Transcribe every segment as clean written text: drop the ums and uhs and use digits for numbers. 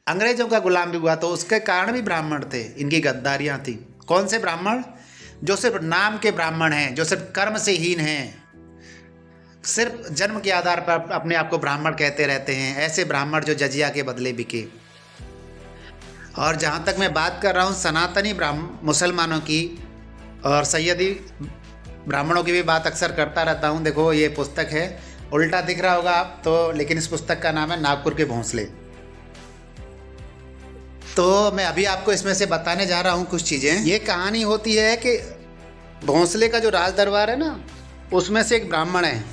अंग्रेजों का गुलाम भी हुआ तो उसके कारण भी ब्राह्मण थे, इनकी गद्दारियाँ थी। कौन से ब्राह्मण? जो सिर्फ नाम के ब्राह्मण हैं, जो सिर्फ कर्म से हीन हैं, सिर्फ जन्म के आधार पर अपने आप को ब्राह्मण कहते रहते हैं, ऐसे ब्राह्मण जो जजिया के बदले बिके। और जहाँ तक मैं बात कर रहा हूँ सनातनी मुसलमानों की और सैयदी ब्राह्मणों की भी बात अक्सर करता रहता हूँ। देखो ये पुस्तक है, उल्टा दिख रहा होगा आप तो, लेकिन इस पुस्तक का नाम है नागपुर के भोंसले। तो मैं अभी आपको इसमें से बताने जा रहा हूँ कुछ चीज़ें। ये कहानी होती है कि भोंसले का जो राज दरबार है ना, उसमें से एक ब्राह्मण है।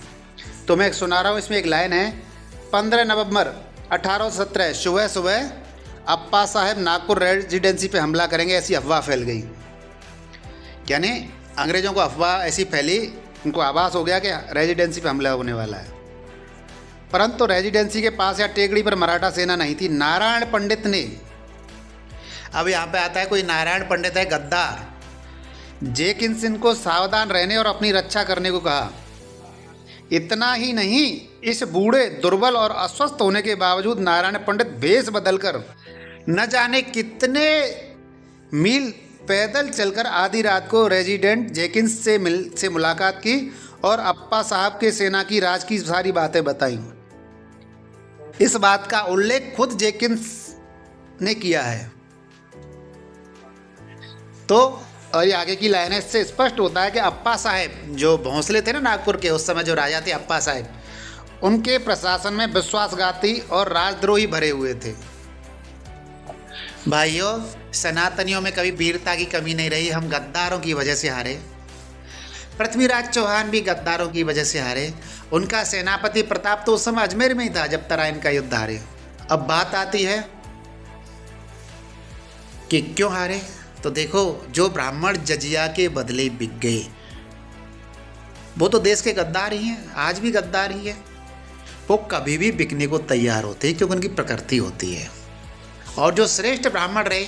तो मैं सुना रहा हूँ, इसमें एक लाइन है, 15 नवंबर 1817 सुबह सुबह अप्पा साहब नागपुर रेजिडेंसी पे हमला करेंगे, ऐसी अफवाह फैल गई। यानी अंग्रेज़ों को अफवाह ऐसी फैली, उनको आभास हो गया कि रेजिडेंसी पे हमला होने वाला है। परंतु रेजिडेंसी के पास या टेकड़ी पर मराठा सेना नहीं थी। नारायण पंडित ने, अब यहाँ पे आता है कोई नारायण पंडित है गद्दार, जेकिंसन को सावधान रहने और अपनी रक्षा करने को कहा। इतना ही नहीं, इस बूढ़े, दुर्बल और अस्वस्थ होने के बावजूद नारायण पंडित भेष बदलकर न जाने कितने मील पैदल चलकर आधी रात को रेजिडेंट जेकिंस से मुलाकात की और अप्पा साहब के सेना की राज की सारी बातें बताई। इस बात का उल्लेख खुद जेकिंस ने किया है। तो और ये आगे की लाइन से स्पष्ट होता है कि अप्पा साहब जो भोंसले थे ना नागपुर के, उस समय जो राजा थे अप्पा साहब, उनके प्रशासन में विश्वासघाती और राजद्रोही भरे हुए थे। भाइयों, सनातनियों में कभी वीरता की कमी नहीं रही। हम गद्दारों की वजह से हारे। पृथ्वीराज चौहान भी गद्दारों की वजह से हारे। उनका सेनापति प्रताप तो उस समय अजमेर में ही था जब तराइन का युद्ध हारे। अब बात आती है कि क्यों हारे। तो देखो, जो ब्राह्मण जजिया के बदले बिक गए वो तो देश के गद्दार ही हैं, आज भी गद्दार ही है। वो कभी भी बिकने को तैयार होते हैं क्योंकि उनकी प्रकृति होती है। और जो श्रेष्ठ ब्राह्मण रहे,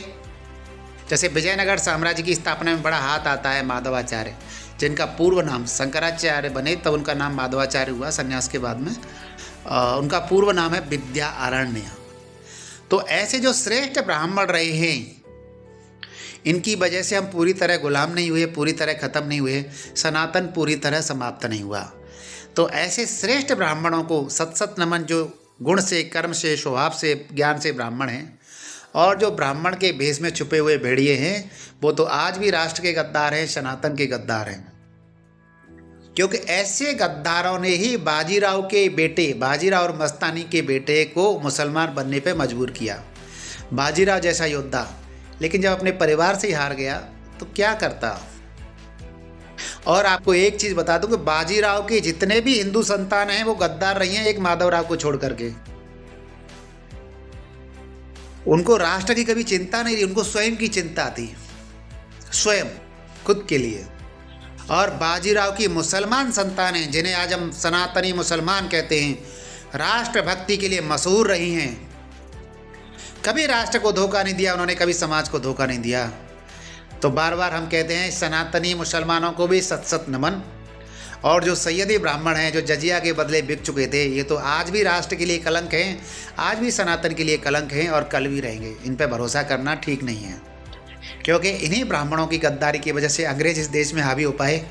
जैसे विजयनगर साम्राज्य की स्थापना में बड़ा हाथ आता है माधवाचार्य, जिनका पूर्व नाम शंकराचार्य बने तब उनका नाम माधवाचार्य हुआ संन्यास के बाद में। उनका पूर्व नाम है विद्यारण्य। तो ऐसे जो श्रेष्ठ ब्राह्मण रहे हैं, इनकी वजह से हम पूरी तरह गुलाम नहीं हुए, पूरी तरह ख़त्म नहीं हुए, सनातन पूरी तरह समाप्त नहीं हुआ। तो ऐसे श्रेष्ठ ब्राह्मणों को सत सत नमन, जो गुण से, कर्म से, स्वभाव से, ज्ञान से ब्राह्मण हैं। और जो ब्राह्मण के भेष में छुपे हुए भेड़िए हैं, वो तो आज भी राष्ट्र के गद्दार हैं, सनातन के गद्दार हैं। क्योंकि ऐसे गद्दारों ने ही बाजीराव के बेटे, बाजीराव और मस्तानी के बेटे को मुसलमान बनने पे मजबूर किया। बाजीराव जैसा योद्धा, लेकिन जब अपने परिवार से ही हार गया तो क्या करता। और आपको एक चीज़ बता दूं कि बाजीराव के जितने भी हिंदू संतान हैं वो गद्दार रही हैं, एक माधवराव को छोड़ करके। उनको राष्ट्र की कभी चिंता नहीं रही, उनको स्वयं की चिंता थी, स्वयं खुद के लिए। और बाजीराव की मुसलमान संतान हैं, जिन्हें आज हम सनातनी मुसलमान कहते हैं, राष्ट्रभक्ति के लिए मशहूर रही हैं। कभी राष्ट्र को धोखा नहीं दिया उन्होंने, कभी समाज को धोखा नहीं दिया। तो बार बार हम कहते हैं सनातनी मुसलमानों को भी सत सत नमन। और जो सैयदी ब्राह्मण हैं, जो जजिया के बदले बिक चुके थे, ये तो आज भी राष्ट्र के लिए कलंक हैं, आज भी सनातन के लिए कलंक हैं और कल भी रहेंगे। इन पर भरोसा करना ठीक नहीं है, क्योंकि इन्हीं ब्राह्मणों की गद्दारी की वजह से अंग्रेज इस देश में हावी हो पाए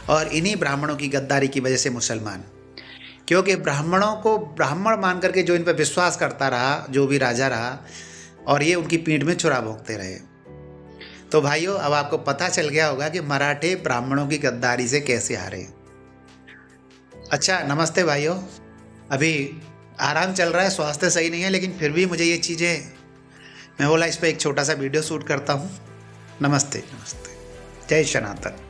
और इन्हीं ब्राह्मणों की गद्दारी की वजह से मुसलमान। क्योंकि ब्राह्मणों को ब्राह्मण मान करके जो इन पर विश्वास करता रहा, जो भी राजा रहा, और ये उनकी पीठ में छुरा भोंकते रहे। तो भाइयों, अब आपको पता चल गया होगा कि मराठे ब्राह्मणों की गद्दारी से कैसे हारे। अच्छा, नमस्ते भाइयों। अभी आराम चल रहा है, स्वास्थ्य सही नहीं है, लेकिन फिर भी मुझे ये चीज़ें, मैं बोला इस पर एक छोटा सा वीडियो शूट करता हूँ। नमस्ते, नमस्ते। जय सनातन।